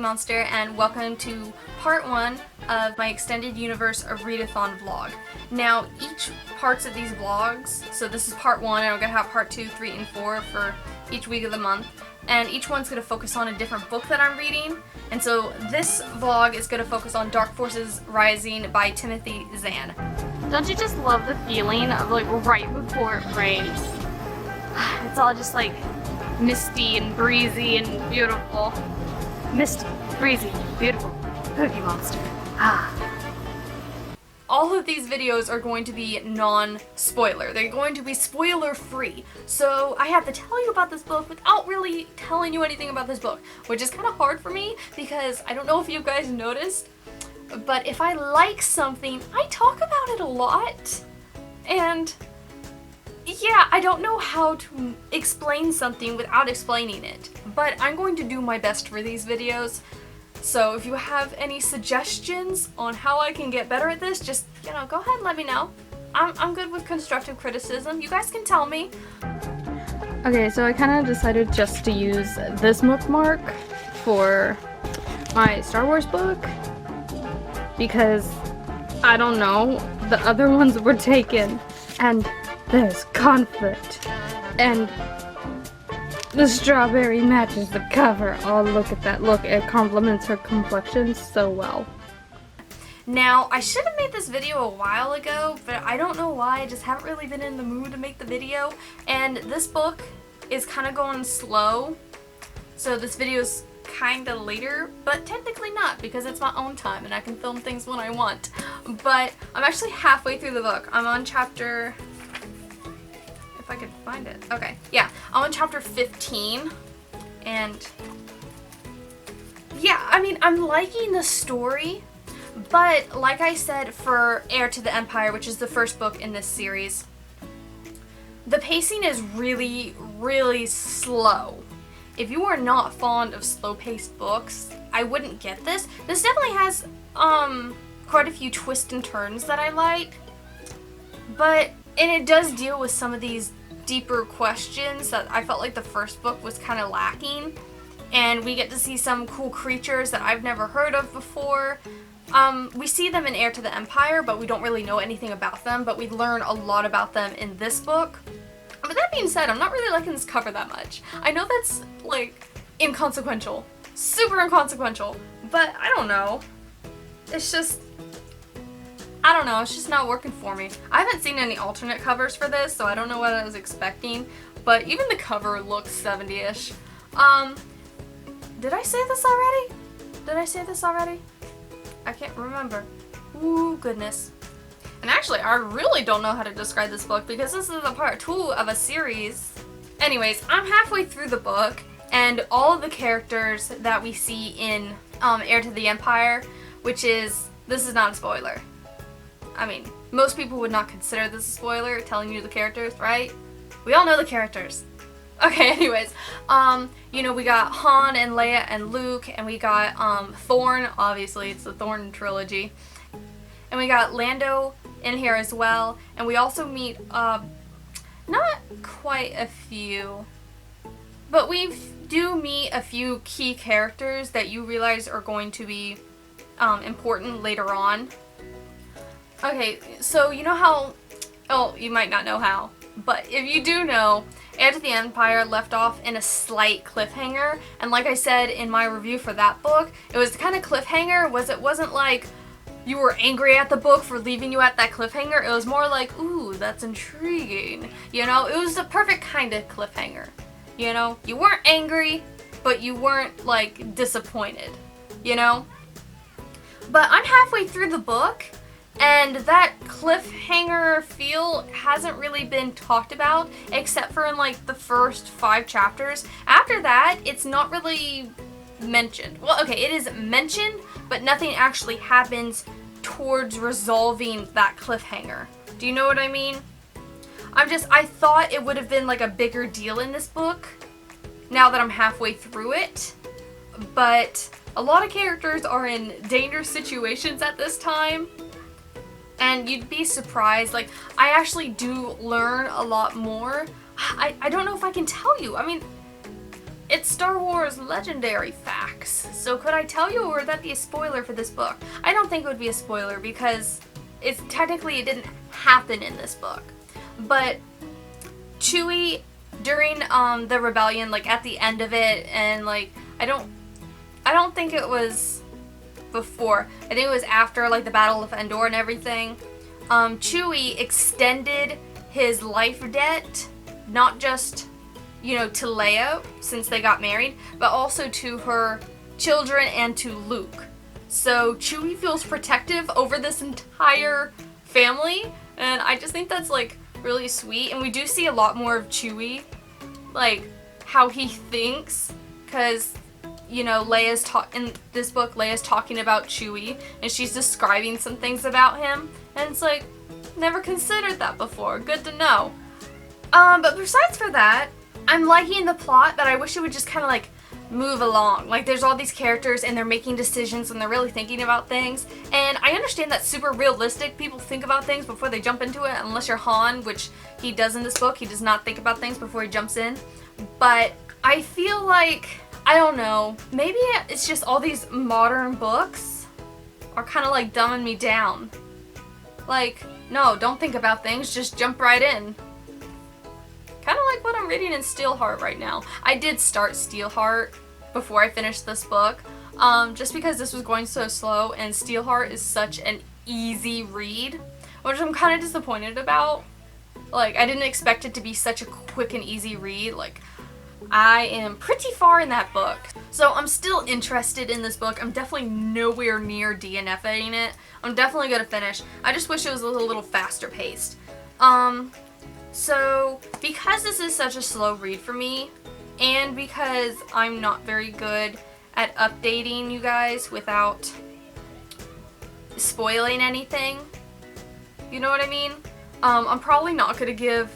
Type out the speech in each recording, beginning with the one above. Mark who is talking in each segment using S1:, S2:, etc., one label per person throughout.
S1: Monster, and welcome to part 1 of my extended universe of Read-a-thon vlog. Now, each parts of these vlogs, so this is part 1, and I'm going to have part 2, 3, and 4 for each week of the month, and each one's going to focus on a different book that I'm reading. And so this vlog is going to focus on Dark Forces Rising by Timothy Zahn. Don't you just love the feeling of like right before it rains? It's all just like misty and breezy and beautiful. Misty, breezy, beautiful. Cookie Monster. All of these videos are going to be non-spoiler. They're going to be spoiler-free. So I have to tell you about this book without really telling you anything about this book, which is kind of hard for me because I don't know if you guys noticed, but if I like something, I talk about it a lot. And yeah, I don't know how to explain something without explaining it, but I'm going to do my best for these videos. So if you have any suggestions on how I can get better at this, just, go ahead and let me know. I'm good with constructive criticism. You guys can tell me. Okay, so I kind of decided just to use this bookmark for my Star Wars book because, I don't know, the other ones were taken and there's conflict and the strawberry matches the cover. Oh, look at that. Look, it complements her complexion so well. Now, I should have made this video a while ago, but I don't know why. I just haven't really been in the mood to make the video. And this book is kind of going slow, so this video is kind of later, but technically not because it's my own time and I can film things when I want. But I'm actually halfway through the book. I'm on chapter... if I could find it. Okay, yeah, I'm on chapter 15, and yeah, I mean, I'm liking the story, but like I said for Heir to the Empire, which is the first book in this series, the pacing is really, really slow. If you are not fond of slow-paced books, I wouldn't get this. This definitely has quite a few twists and turns that I like, and it does deal with some of these deeper questions that I felt like the first book was kind of lacking. And we get to see some cool creatures that I've never heard of before. We see them in Heir to the Empire, but we don't really know anything about them, but we learn a lot about them in this book. But that being said, I'm not really liking this cover that much. I know that's, like, inconsequential. Super inconsequential. But I don't know. It's just... I don't know, it's just not working for me. I haven't seen any alternate covers for this, so I don't know what I was expecting, but even the cover looks 70-ish. Did I say this already? Did I say this already? I can't remember. Ooh, goodness. And actually, I really don't know how to describe this book because this is a part 2 of a series. Anyways, I'm halfway through the book, and all of the characters that we see in Heir to the Empire, which is, this is not a spoiler. I mean, most people would not consider this a spoiler, telling you the characters, right? We all know the characters. Okay, anyways, we got Han and Leia and Luke, and we got Thorn, obviously, it's the Thorn trilogy. And we got Lando in here as well, and we also meet, not quite a few, but we do meet a few key characters that you realize are going to be important later on. Okay, so you know how, oh, you might not know how, but if you do know, Heir to the Empire left off in a slight cliffhanger, and like I said in my review for that book, it was the kind of cliffhanger it wasn't like you were angry at the book for leaving you at that cliffhanger. It was more like, ooh, that's intriguing. It was the perfect kind of cliffhanger. You weren't angry, but you weren't, like, disappointed, But I'm halfway through the book, and that cliffhanger feel hasn't really been talked about, except for in, like, the first 5 chapters. After that, it's not really mentioned. Well, okay, it is mentioned, but nothing actually happens towards resolving that cliffhanger. Do you know what I mean? I thought it would have been, like, a bigger deal in this book, now that I'm halfway through it, but a lot of characters are in dangerous situations at this time. And you'd be surprised, like, I actually do learn a lot more. I don't know if I can tell you. I mean, it's Star Wars legendary facts. So could I tell you, or would that be a spoiler for this book? I don't think it would be a spoiler because it didn't happen in this book. But Chewie, during the rebellion, like at the end of it, and like I don't think it was before. I think it was after like the Battle of Endor and everything. Chewie extended his life debt, not just, you know, to Leia since they got married, but also to her children and to Luke. So Chewie feels protective over this entire family, and I just think that's like really sweet. And we do see a lot more of Chewie, like how he thinks, because you know, in this book, Leia's talking about Chewie, and she's describing some things about him, and it's like, never considered that before. Good to know. But besides for that, I'm liking the plot, but I wish it would just kind of like move along. Like there's all these characters and they're making decisions and they're really thinking about things. And I understand that's super realistic. People think about things before they jump into it, unless you're Han, which he does in this book. He does not think about things before he jumps in. But I feel like, I don't know, maybe it's just all these modern books are kind of like dumbing me down. Like, no, don't think about things, just jump right in. Kind of like what I'm reading in Steelheart right now. I did start Steelheart before I finished this book, just because this was going so slow, and Steelheart is such an easy read, which I'm kind of disappointed about. Like, I didn't expect it to be such a quick and easy read. Like, I am pretty far in that book. So I'm still interested in this book. I'm definitely nowhere near DNFing it. I'm definitely going to finish. I just wish it was a little faster paced. So because this is such a slow read for me, and because I'm not very good at updating you guys without spoiling anything, you know what I mean? I'm probably not going to give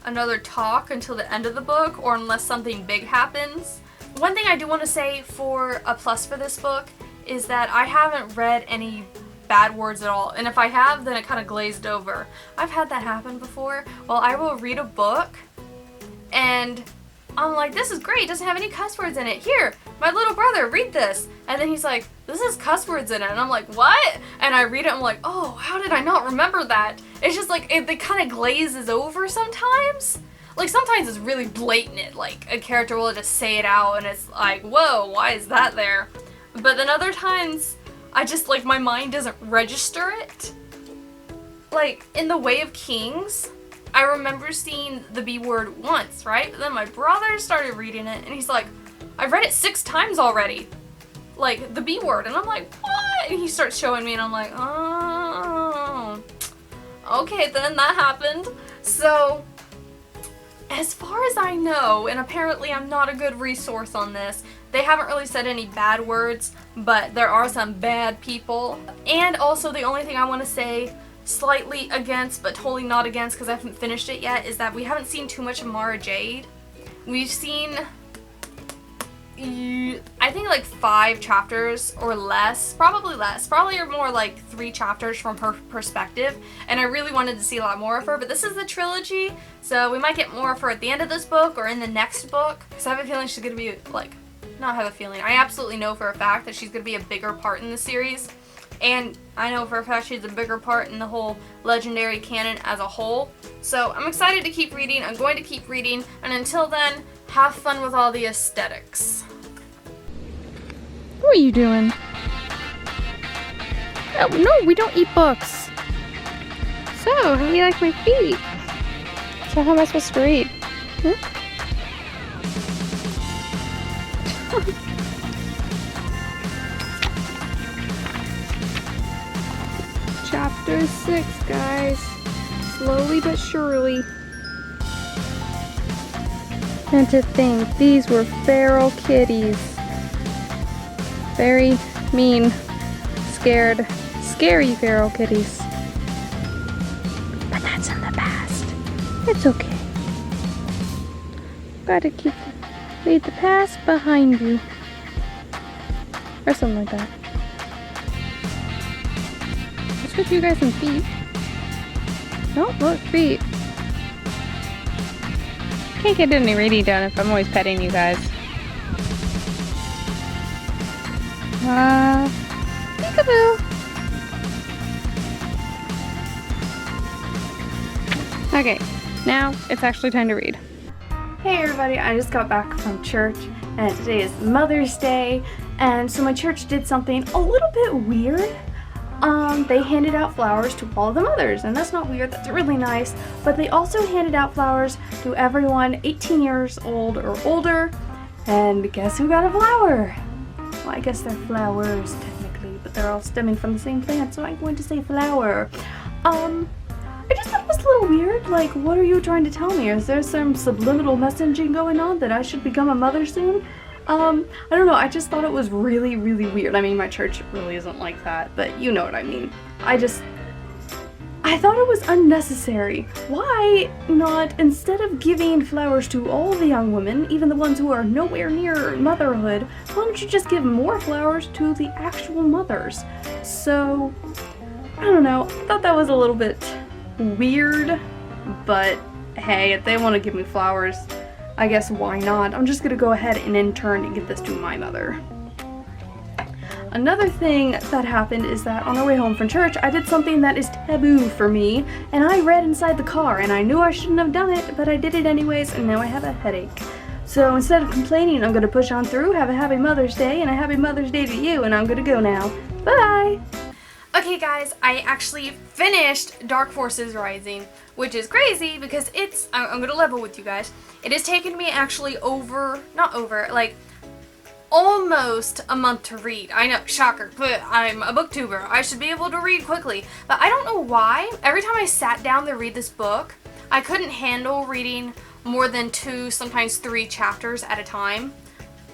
S1: another talk until the end of the book, or unless something big happens. One thing I do want to say for a plus for this book is that I haven't read any bad words at all, and if I have, then it kind of glazed over. I've had that happen before. Well, I will read a book and I'm like, this is great, it doesn't have any cuss words in it. Here, my little brother, read this. And then he's like, this has cuss words in it. And I'm like, what? And I read it, I'm like, oh, how did I not remember that? It's just like, it kind of glazes over sometimes. Like, sometimes it's really blatant. Like, a character will just say it out and it's like, whoa, why is that there? But then other times, I just, like, my mind doesn't register it. Like, in The Way of Kings, I remember seeing the B word once, right? But then my brother started reading it, and he's like, I've read it 6 times already. Like, the B word. And I'm like, what? And he starts showing me, and I'm like, oh. Okay, then that happened. So, as far as I know, and apparently I'm not a good resource on this, they haven't really said any bad words, but there are some bad people. And also, the only thing I want to say slightly against, but totally not against because I haven't finished it yet, is that we haven't seen too much of Mara Jade. We've seen, I think, like 5 chapters or less, probably more like 3 chapters from her perspective, and I really wanted to see a lot more of her, but this is the trilogy, so we might get more of her at the end of this book or in the next book, because I have a feeling she's going to be, like, not have a feeling, I absolutely know for a fact that she's going to be a bigger part in the series. And I know for a fact she's a bigger part in the whole legendary canon as a whole. So I'm excited to keep reading. I'm going to keep reading. And until then, have fun with all the aesthetics.
S2: What are you doing? Oh, no, we don't eat books. So, how do you like my feet? So how am I supposed to read? Chapter 6, guys. Slowly but surely. And to think, these were feral kitties. Very mean, scared, scary feral kitties. But that's in the past. It's okay. Gotta leave the past behind you. Or something like that. Let's get you guys some feet. Oh, look, feet. Can't get any reading done if I'm always petting you guys. Peekaboo. Okay, now it's actually time to read.
S1: Hey everybody, I just got back from church and today is Mother's Day, and so my church did something a little bit weird. They handed out flowers to all the mothers, and that's not weird, that's really nice, but they also handed out flowers to everyone 18 years old or older, and guess who got a flower? Well, I guess they're flowers technically, but they're all stemming from the same plant, so I'm going to say flower. I just thought it was a little weird. Like, what are you trying to tell me? Is there some subliminal messaging going on that I should become a mother soon? I don't know. I just thought it was really, really weird. I mean, my church really isn't like that, but you know what I mean. I thought it was unnecessary. Why not, instead of giving flowers to all the young women, even the ones who are nowhere near motherhood, why don't you just give more flowers to the actual mothers? So, I don't know. I thought that was a little bit weird, but hey, if they want to give me flowers, I guess why not? I'm just gonna go ahead and in turn give this to my mother. Another thing that happened is that on our way home from church, I did something that is taboo for me, and I read inside the car, and I knew I shouldn't have done it, but I did it anyways, and now I have a headache. So instead of complaining, I'm gonna push on through, have a happy Mother's Day, and a happy Mother's Day to you, and I'm gonna go now. Bye! Okay guys, I actually finished Dark Forces Rising, which is crazy because I'm gonna level with you guys. It has taken me actually like almost a month to read. I know, shocker, but I'm a booktuber. I should be able to read quickly. But I don't know why. Every time I sat down to read this book, I couldn't handle reading more than 2, sometimes 3 chapters at a time.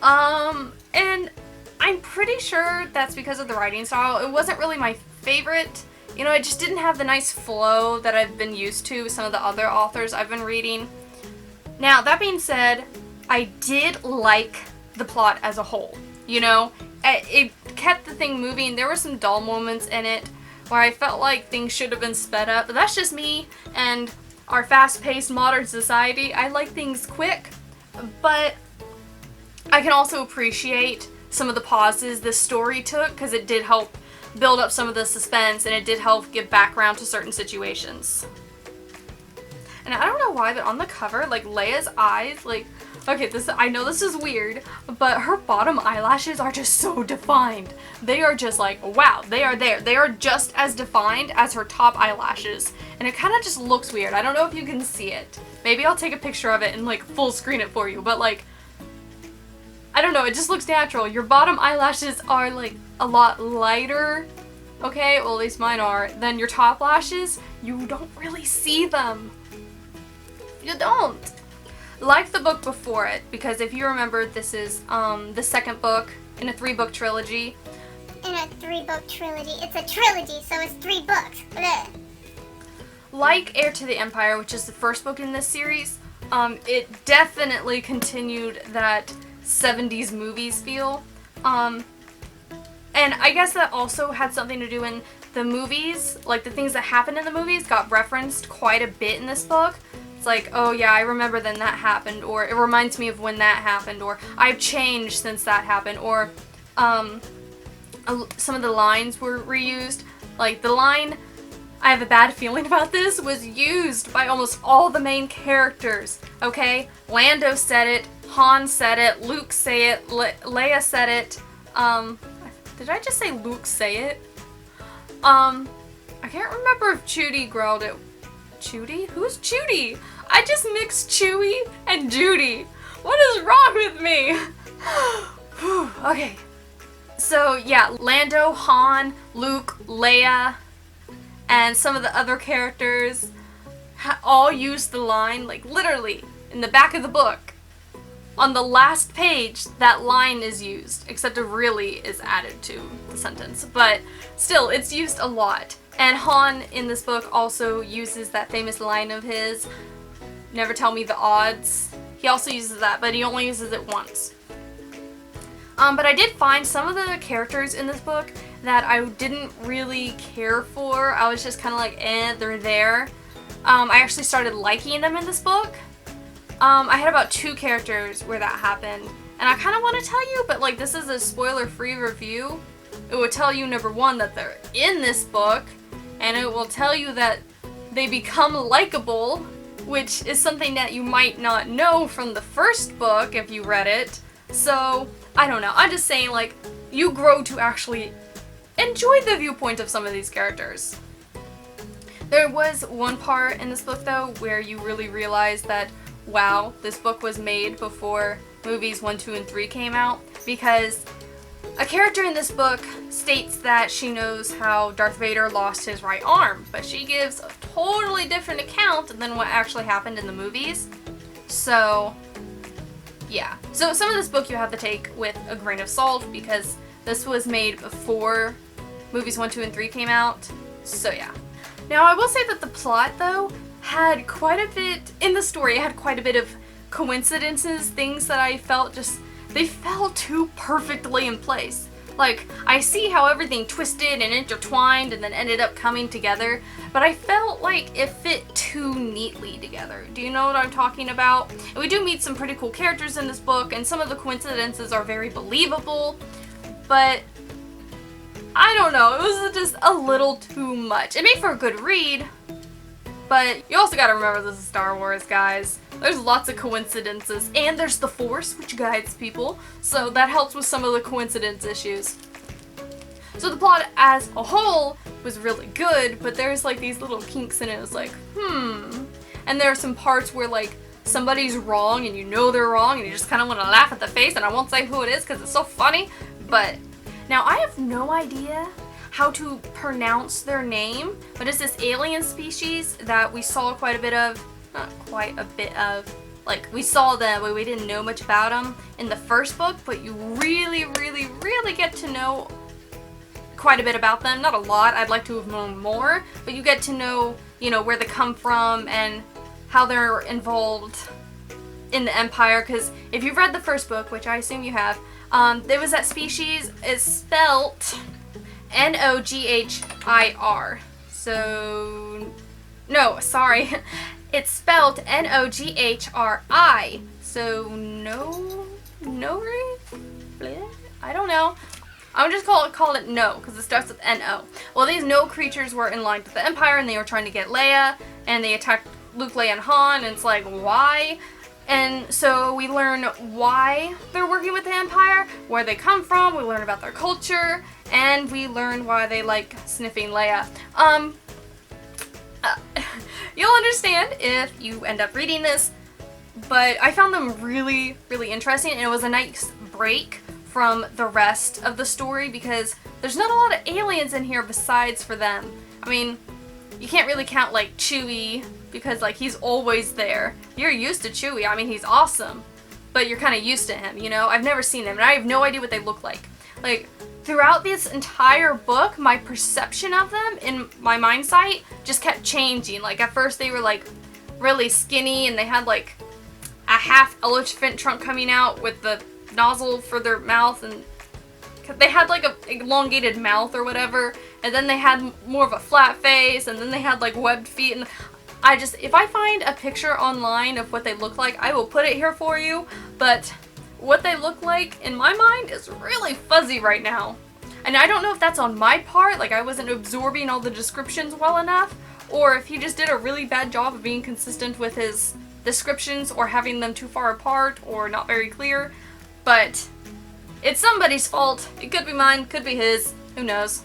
S1: And I'm pretty sure that's because of the writing style. It wasn't really my favorite. You know, it just didn't have the nice flow that I've been used to with some of the other authors I've been reading. Now, that being said, I did like the plot as a whole. You know, it kept the thing moving. There were some dull moments in it where I felt like things should have been sped up, but that's just me and our fast-paced modern society. I like things quick, but I can also appreciate some of the pauses the story took because it did help build up some of the suspense, and it did help give background to certain situations. And I don't know why, but on the cover, like, Leia's eyes, like, okay, I know this is weird, but her bottom eyelashes are just so defined. They are just like, wow, they are there. They are just as defined as her top eyelashes, and it kind of just looks weird. I don't know if you can see it. Maybe I'll take a picture of it and, like, full screen it for you, but, like, I don't know, it just looks natural. Your bottom eyelashes are, like, a lot lighter, okay, well at least mine are, than your top lashes. You don't really see them. You don't. Like the book before it, because if you remember, this is the second book in a 3-book trilogy.
S3: In a 3-book trilogy. It's a trilogy, so it's 3 books. Blech.
S1: Like Heir to the Empire, which is the first book in this series, it definitely continued that 70s movies feel. And I guess that also had something to do in the movies, like the things that happened in the movies got referenced quite a bit in this book. It's like, oh yeah, I remember then that happened, or it reminds me of when that happened, or I've changed since that happened, or some of the lines were reused. Like the line, I have a bad feeling about this, was used by almost all the main characters, okay? Lando said it, Han said it, Luke said it, Leia said it, did I just say Luke say it? I can't remember if Judy growled it. Judy? Who's Judy? I just mixed Chewie and Judy. What is wrong with me? Okay. So yeah, Lando, Han, Luke, Leia, and some of the other characters all used the line, like literally, in the back of the book. On the last page, that line is used, except it really is added to the sentence. But still, it's used a lot. And Han in this book also uses that famous line of his, never tell me the odds. He also uses that, but he only uses it once. But I did find some of the characters in this book that I didn't really care for. I was just kind of like, they're there. I actually started liking them in this book. I had about 2 characters where that happened, And I kind of want to tell you, but like this is a spoiler-free review. It will tell you, number one, that they're in this book, and it will tell you that they become likable, which is something that you might not know from the first book if you read it. So, I don't know. I'm just saying, like, you grow to actually enjoy the viewpoint of some of these characters. There was one part in this book, though, where you really realize that, wow, this book was made before movies 1, 2, and 3 came out, because a character in this book states that she knows how Darth Vader lost his right arm, but she gives a totally different account than what actually happened in the movies. So, yeah. So some of this book you have to take with a grain of salt, because this was made before movies 1, 2, and 3 came out. So yeah. Now I will say that the plot, though, had quite a bit, in the story, it had quite a bit of coincidences, things that I felt just, they fell too perfectly in place. Like, I see how everything twisted and intertwined and then ended up coming together, but I felt like it fit too neatly together. Do you know what I'm talking about? And we do meet some pretty cool characters in this book, and some of the coincidences are very believable, but I don't know, it was just a little too much. It made for a good read, but you also gotta remember this is Star Wars, guys. There's lots of coincidences, and there's the Force, which guides people, so that helps with some of the coincidence issues. So the plot as a whole was really good, but there's like these little kinks in it. It's like, And there are some parts where like somebody's wrong and you know they're wrong and you just kind of want to laugh at the face, and I won't say who it is because it's so funny, but now I have no idea how to pronounce their name, but it's this alien species that we saw quite a bit of, not quite a bit of, like we saw them but we didn't know much about them in the first book, but you really get to know quite a bit about them. Not a lot, I'd like to have known more, but you get to know, you know, where they come from and how they're involved in the Empire, because if you've read the first book, which I assume you have, there was that species, is spelt Noghir. So, no, sorry. It's spelled Noghri. So, I don't know. I'm just call it No, because it starts with No. Well, these No creatures were in line with the Empire, and they were trying to get Leia, and they attacked Luke, Leia, and Han, and it's like, why? And so we learn why they're working with the Empire, where they come from, we learn about their culture, and we learn why they like sniffing Leia. You'll understand if you end up reading this, but I found them really interesting, and it was a nice break from the rest of the story because there's not a lot of aliens in here besides for them. I mean, you can't really count like Chewie, because like he's always there. You're used to Chewie, I mean he's awesome, but you're kind of used to him, you know? I've never seen him and I have no idea what they look like. Like, throughout this entire book, my perception of them in my mind sight just kept changing. Like at first they were like really skinny and they had like a half elephant trunk coming out with the nozzle for their mouth, and they had like a elongated mouth or whatever, and then they had more of a flat face, and then they had like webbed feet, and if I find a picture online of what they look like, I will put it here for you, but what they look like in my mind is really fuzzy right now. And I don't know if that's on my part, like I wasn't absorbing all the descriptions well enough, or if he just did a really bad job of being consistent with his descriptions, or having them too far apart, or not very clear, but it's somebody's fault. It could be mine, could be his, who knows.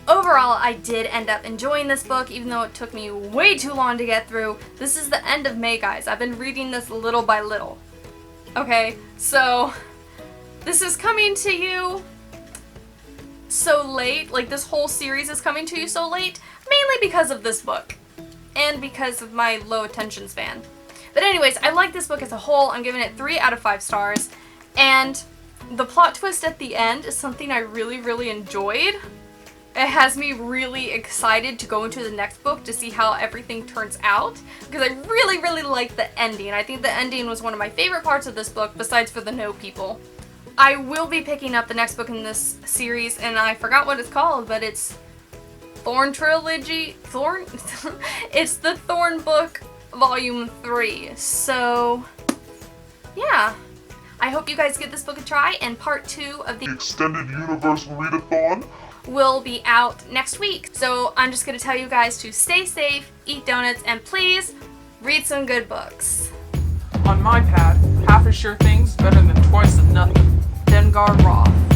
S1: Overall, I did end up enjoying this book, even though it took me way too long to get through. This is the end of May, guys. I've been reading this little by little. Okay, so this is coming to you so late. Like, this whole series is coming to you so late, mainly because of this book, and because of my low attention span. But anyways, I like this book as a whole. I'm giving it 3 out of 5 stars, and the plot twist at the end is something I really enjoyed. It has me really excited to go into the next book to see how everything turns out, because I really like the ending. I think the ending was one of my favorite parts of this book, besides for the No people. I will be picking up the next book in this series, and I forgot what it's called, but it's Thorn Trilogy? Thorn? It's the Thorn book, Volume 3. So, yeah. I hope you guys give this book a try, and part 2 of the
S4: Extended Universe Read-a-thon
S1: will be out next week. So I'm just going to tell you guys to stay safe, eat donuts, and please read some good books.
S5: On my pad, half a sure thing's better than twice of nothing. Dengar Roth.